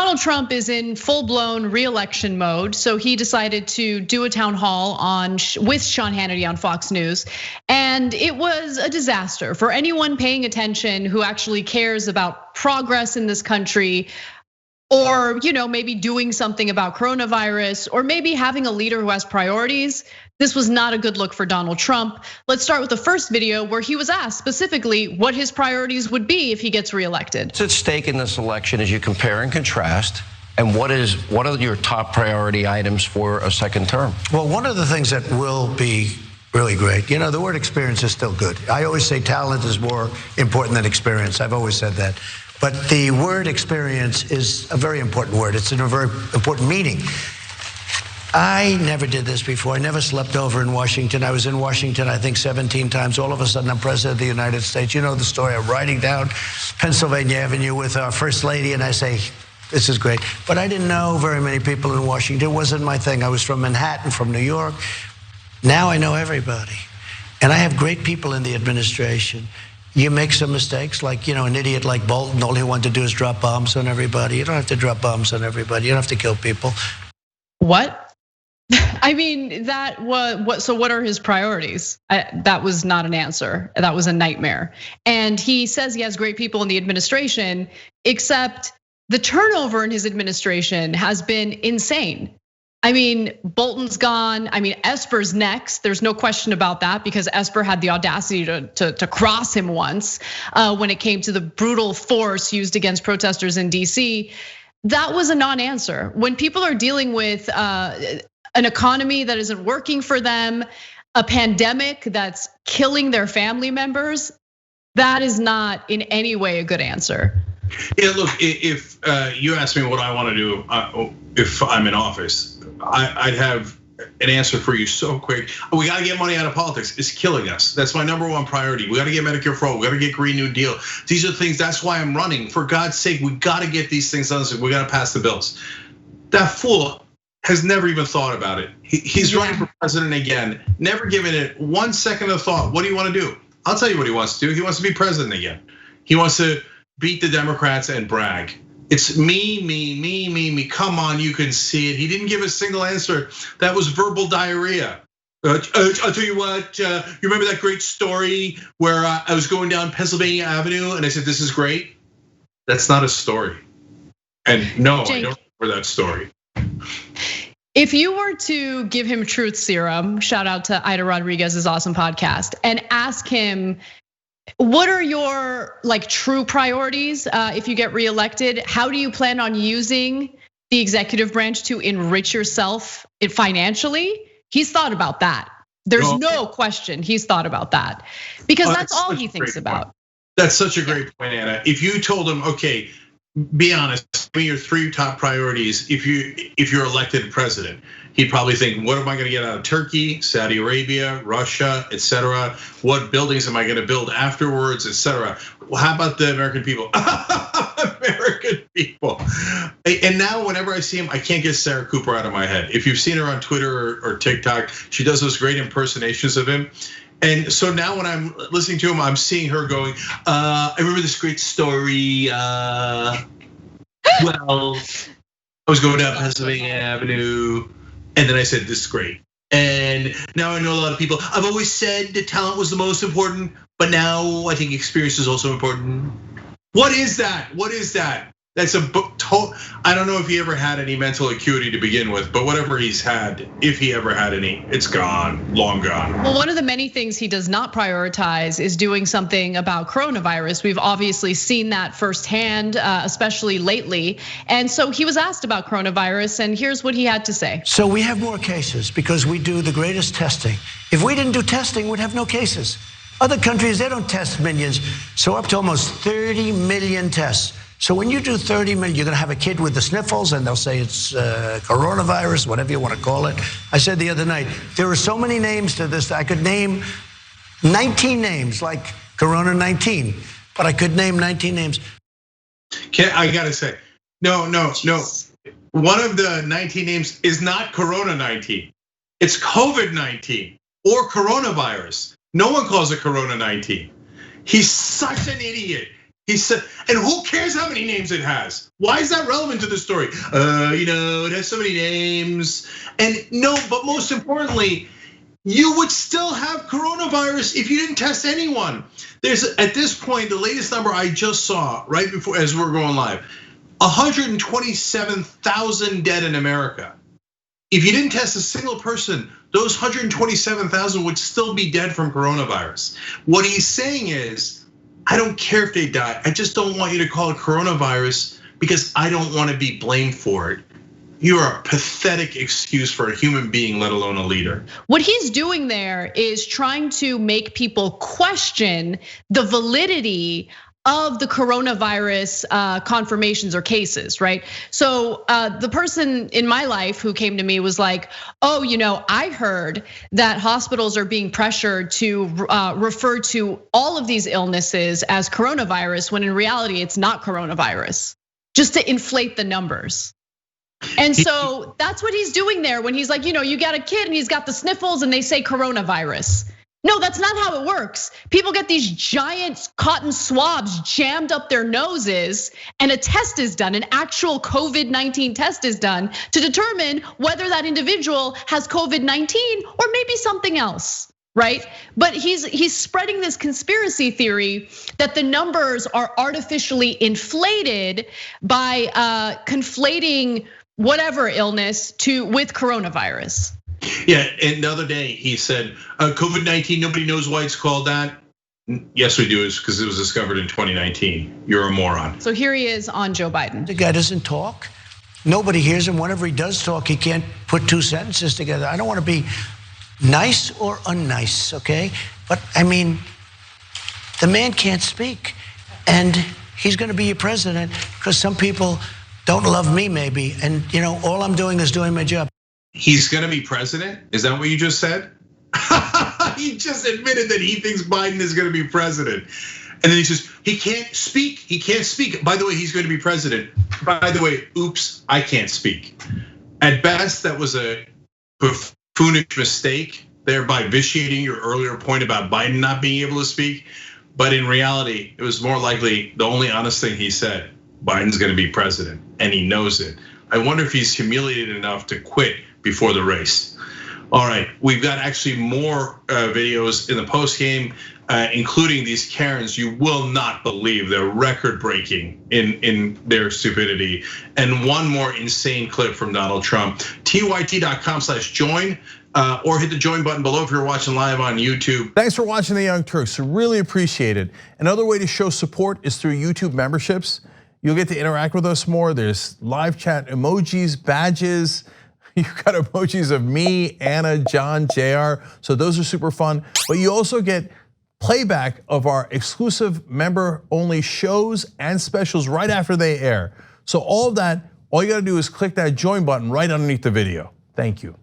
Donald Trump is in full-blown re-election mode, so he decided to do a town hall with Sean Hannity on Fox News, and it was a disaster for anyone paying attention who actually cares about progress in this country, or maybe doing something about coronavirus, or maybe having a leader who has priorities. This was not a good look for Donald Trump. Let's start with the first video where he was asked specifically what his priorities would be if he gets reelected. What's at stake in this election as you compare and contrast, and what are your top priority items for a second term? Well, one of the things that will be really great, the word experience is still good. I always say talent is more important than experience. I've always said that. But the word experience is a very important word. It's in a very important meaning. I never did this before. I never slept over in Washington. I was in Washington, I think 17 times. All of a sudden, I'm president of the United States. You know the story. I'm riding down Pennsylvania Avenue with our first lady, and I say, this is great. But I didn't know very many people in Washington. It wasn't my thing. I was from Manhattan, from New York. Now I know everybody. And I have great people in the administration. You make some mistakes, like an idiot like Bolton. All he wanted to do is drop bombs on everybody. You don't have to drop bombs on everybody. You don't have to kill people. What? I mean, that was what? So what are his priorities? That was not an answer. That was a nightmare. And he says he has great people in the administration, except the turnover in his administration has been insane. I mean, Bolton's gone. I mean, Esper's next. There's no question about that, because Esper had the audacity to cross him once when it came to the brutal force used against protesters in DC. That was a non-answer. When people are dealing with an economy that isn't working for them, a pandemic that's killing their family members, that is not in any way a good answer. Yeah, look, if you ask me what I want to do if I'm in office, I'd have an answer for you so quick. We got to get money out of politics. It's killing us. That's my number one priority. We got to get Medicare for all. We got to get Green New Deal. These are things. That's why I'm running. For God's sake, we got to get these things done. We got to pass the bills. That fool has never even thought about it. He's running for president again, never given it 1 second of thought. What do you want to do? I'll tell you what he wants to do. He wants to be president again. He wants to beat the Democrats and brag. It's me, me, me, me, me. Come on, you can see it. He didn't give a single answer. That was verbal diarrhea. I'll tell you what, you remember that great story where I was going down Pennsylvania Avenue and I said, this is great? That's not a story. And no, I don't remember that story. If you were to give him truth serum, shout out to Ida Rodriguez's awesome podcast, and ask him, what are your true priorities if you get reelected? How do you plan on using the executive branch to enrich yourself financially? He's thought about that. There's no question he's thought about that, because that's all he thinks about. That's such a great point, Anna. If you told him, okay, be honest, give me your 3 top priorities if you're elected president, he'd probably think, what am I gonna get out of Turkey, Saudi Arabia, Russia, etc.? What buildings am I gonna build afterwards, etc.? Well, how about the American people? American people. And now whenever I see him, I can't get Sarah Cooper out of my head. If you've seen her on Twitter or TikTok, she does those great impersonations of him. And so now when I'm listening to him, I'm seeing her going, I remember this great story. Well, I was going down Pennsylvania Avenue, and then I said, this is great. And now I know a lot of people. I've always said that talent was the most important, but now I think experience is also important. What is that? What is that? That's I don't know if he ever had any mental acuity to begin with, but whatever he's had, if he ever had any, it's gone, long gone. Well, one of the many things he does not prioritize is doing something about coronavirus. We've obviously seen that firsthand, especially lately. And so he was asked about coronavirus, and here's what he had to say. So we have more cases because we do the greatest testing. If we didn't do testing, we'd have no cases. Other countries, they don't test millions. So up to almost 30 million tests. So when you do 30 million, you're gonna have a kid with the sniffles and they'll say it's coronavirus, whatever you wanna call it. I said the other night, there are so many names to this, I could name 19 names like Corona 19, but I could name 19 names. I gotta say, no. One of the 19 names is not Corona 19. It's COVID-19 or coronavirus. No one calls it Corona 19. He's such an idiot. He said, and who cares how many names it has? Why is that relevant to the story? It has so many names. And no, but most importantly, you would still have coronavirus if you didn't test anyone. There's, at this point, the latest number I just saw right before, as we're going live, 127,000 dead in America. If you didn't test a single person, those 127,000 would still be dead from coronavirus. What he's saying is, I don't care if they die. I just don't want you to call it coronavirus because I don't want to be blamed for it. You're a pathetic excuse for a human being, let alone a leader. What he's doing there is trying to make people question the validity of the coronavirus confirmations or cases, right? So the person in my life who came to me was like, oh, I heard that hospitals are being pressured to refer to all of these illnesses as coronavirus, when in reality, it's not coronavirus, just to inflate the numbers. And so that's what he's doing there when he's like, you got a kid and he's got the sniffles and they say coronavirus. No, that's not how it works. People get these giant cotton swabs jammed up their noses and a test is done, an actual COVID-19 test is done to determine whether that individual has COVID-19 or maybe something else, right? But he's spreading this conspiracy theory that the numbers are artificially inflated by conflating whatever illness with coronavirus. Yeah, and the other day he said, COVID-19, nobody knows why it's called that. Yes, we do, it's because it was discovered in 2019. You're a moron. So here he is on Joe Biden. The guy doesn't talk. Nobody hears him. Whenever he does talk, he can't put two sentences together. I don't want to be nice or unnice, okay? But I mean, the man can't speak. And he's going to be your president because some people don't love me maybe. And all I'm doing is doing my job. He's gonna be president? Is that what you just said? He just admitted that he thinks Biden is gonna be president. And then he says, he can't speak, he can't speak. By the way, he's gonna be president. By the way, oops, I can't speak. At best, that was a buffoonish mistake, thereby vitiating your earlier point about Biden not being able to speak. But in reality, it was more likely the only honest thing he said. Biden's gonna be president, and he knows it. I wonder if he's humiliated enough to quit before the race. All right, we've got actually more videos in the post game, including these Karens. You will not believe they're record breaking in their stupidity. And one more insane clip from Donald Trump. TYT.com/join. Or hit the join button below if you're watching live on YouTube. Thanks for watching the Young Turks, really appreciate it. Another way to show support is through YouTube memberships. You'll get to interact with us more. There's live chat emojis, badges. You've got emojis of me, Anna, John, JR. So those are super fun. But you also get playback of our exclusive member-only shows and specials right after they air. So all of that, all you gotta do is click that join button right underneath the video. Thank you.